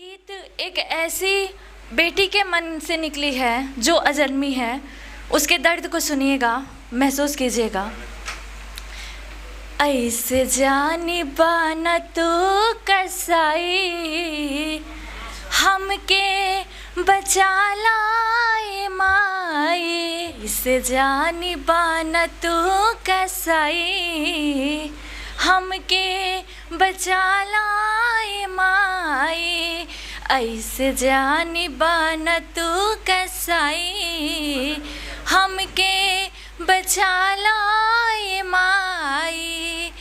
गीत एक ऐसी बेटी के मन से निकली है जो अजन्मी है। उसके दर्द को सुनिएगा, महसूस कीजिएगा। ऐसे जानी बाना तू कसाई, हमके बचा लाए माई। ऐसे जानी बाना तू कसाई, हमके बचा लाए माई। ऐसे जानी बाना तू कसाई, हमके बचा लाए माई।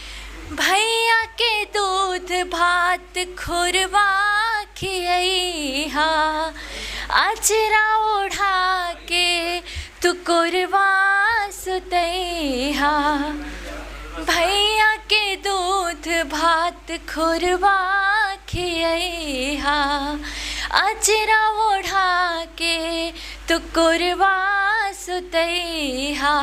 भैया के दूध भात खुरवा खियैहा, अचरा ओढ़ा के तू कुरवा सुतैहा। भैया के दूध भात खुरवा खियैहा, अचरा ओढ़ा के तू कुरवा सुतैहा।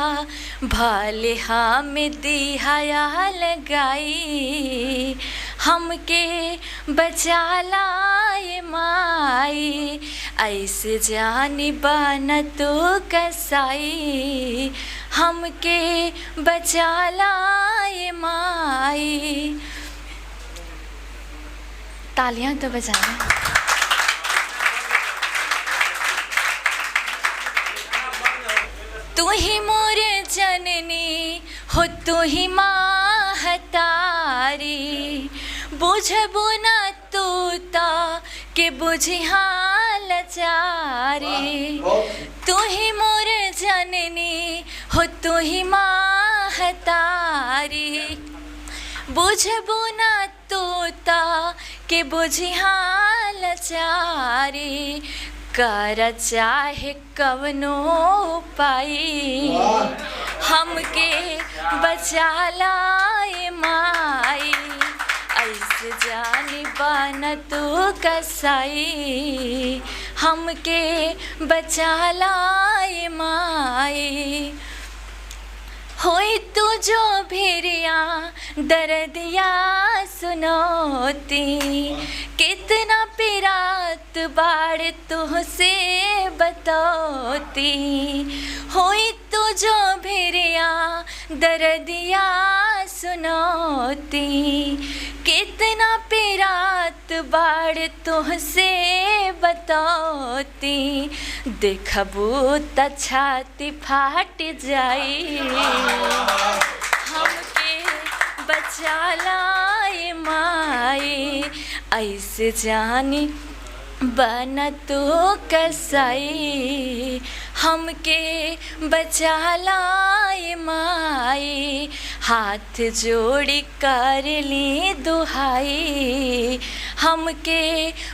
भले हम दिहाया लगाई, हमके बचा लाए माई। ऐसे जानी बाना तू कसाई, हमके बचा लाए माई। तालियां तो बजाएं। तू ही मोर जननी हो, तू ही माँ हतारी। बुझबू न तूता के बुझिहा लाचारी। तू ही मोर जननी हो, तू ही माँ हतारी। बुझबू न तूता के बुझिहा लाचारी। कर चाहे कवनो पाई, हमके बचा लाए माई। ऐसे जानी बाना तू कसाई, हमके बचा लाए माई। होई तू जो भिरिया दर्दिया सुनोती, कितना पिरात बाड़ तुझसे बतौती। होई तू जो भिरिया दर्दिया सुनोती, कितना पिरात बाड़ तुझसे बतौती। देखबू त छाती फाट जाई, हमके बचा लाए माई। ऐसे जानी बाना तू कसाई, हमके बचा लाए माई। हाथ जोड़ी कर ली दुहाई, हमके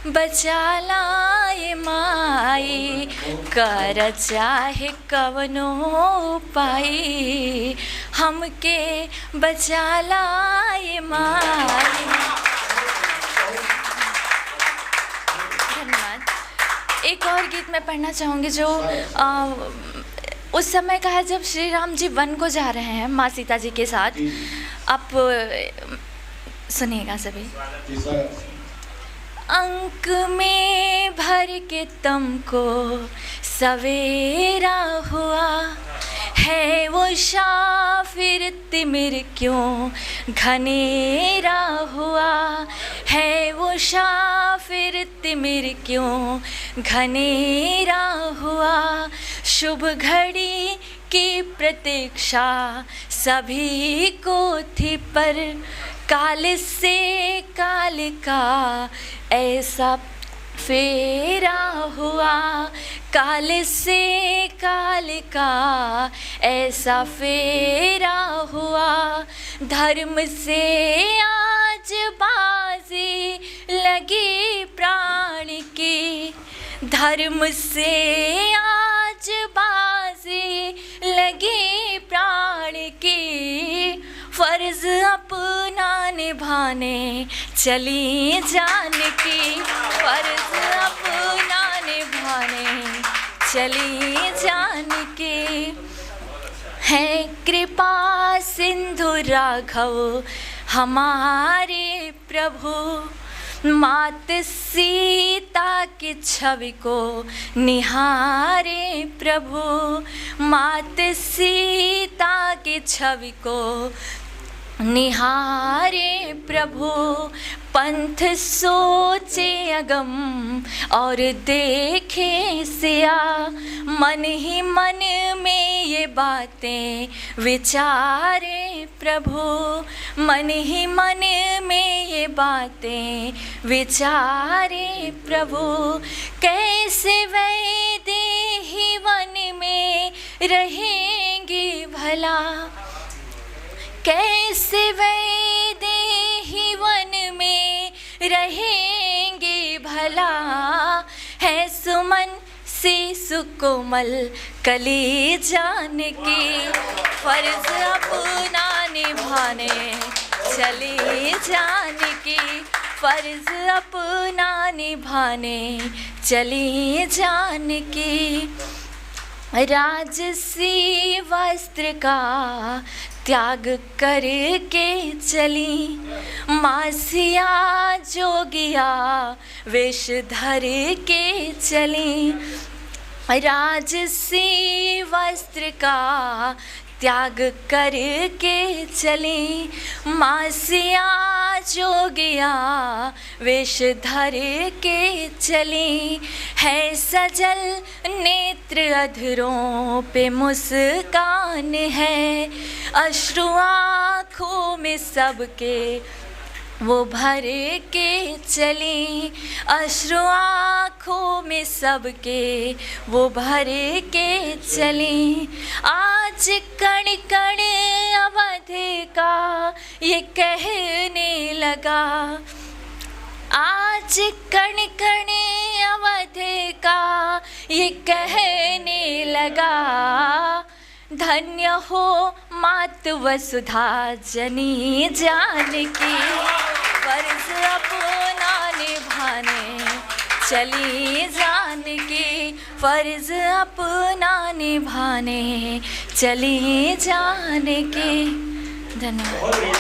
बचा लाए माई। कर चाहे कवनो पाई, हमके बचा लाए माई। धन्यवाद। एक और गीत मैं पढ़ना चाहूँगी जो उस समय का है जब श्री राम जी वन को जा रहे हैं माँ सीता जी के साथ। आप सुनिएगा सभी। अंक में भर के तुमको सवेरा हुआ है, वो शाह फिर तिमिर क्यों घनेरा हुआ है। वो शाह फिर तिमिर क्यों घनेरा हुआ। शुभ घड़ी की प्रतीक्षा सभी को थी, पर काल से काल का ऐसा फेरा हुआ। काल से काल का ऐसा फेरा हुआ। धर्म से आज बाजी लगी प्राण की, धर्म से आज बाजी लगी प्राण की। फर्ज अपना निभाने चली जान की, फर्ज अपना निभाने चली जान की। है कृपा सिंधु राघव हमारे प्रभु, मात सीता की छवि को निहारे प्रभु, मात सीता की छवि को निहारे प्रभु। पंथ सोचे अगम और देखे सिया, मन ही मन में ये बातें विचारे प्रभु, मन ही मन में ये बातें विचारे प्रभु। कैसे वैदेही वन में रहेंगी भला, कैसे वैदेही वन में रहेंगे भला। है सुमन सी सुकोमल कली जान की, फर्ज अपना निभाने चली जान की, फर्ज अपना निभाने चली जान की। राजसी वस्त्र का त्याग करके चली, मासिया जोगिया वेश धर के चली। राजसी वस्त्र का त्याग करके चली, मासिया जोगिया वेश धर के चली। है सजल नेत्र अधरों पे मुस्कान है, अश्रु आँखों में सबके वो भर के चली, अश्रु आँखों में सबके वो भर के चली। आज कण कण अवध का ये कहने लगा, आज कण कण अवध का ये कहने लगा। धन्य हो मात वसुधा जनी जानकी, फर्ज अपना निभाने चली जानकी, फर्ज अपना निभाने चली जानकी। धन्यवाद।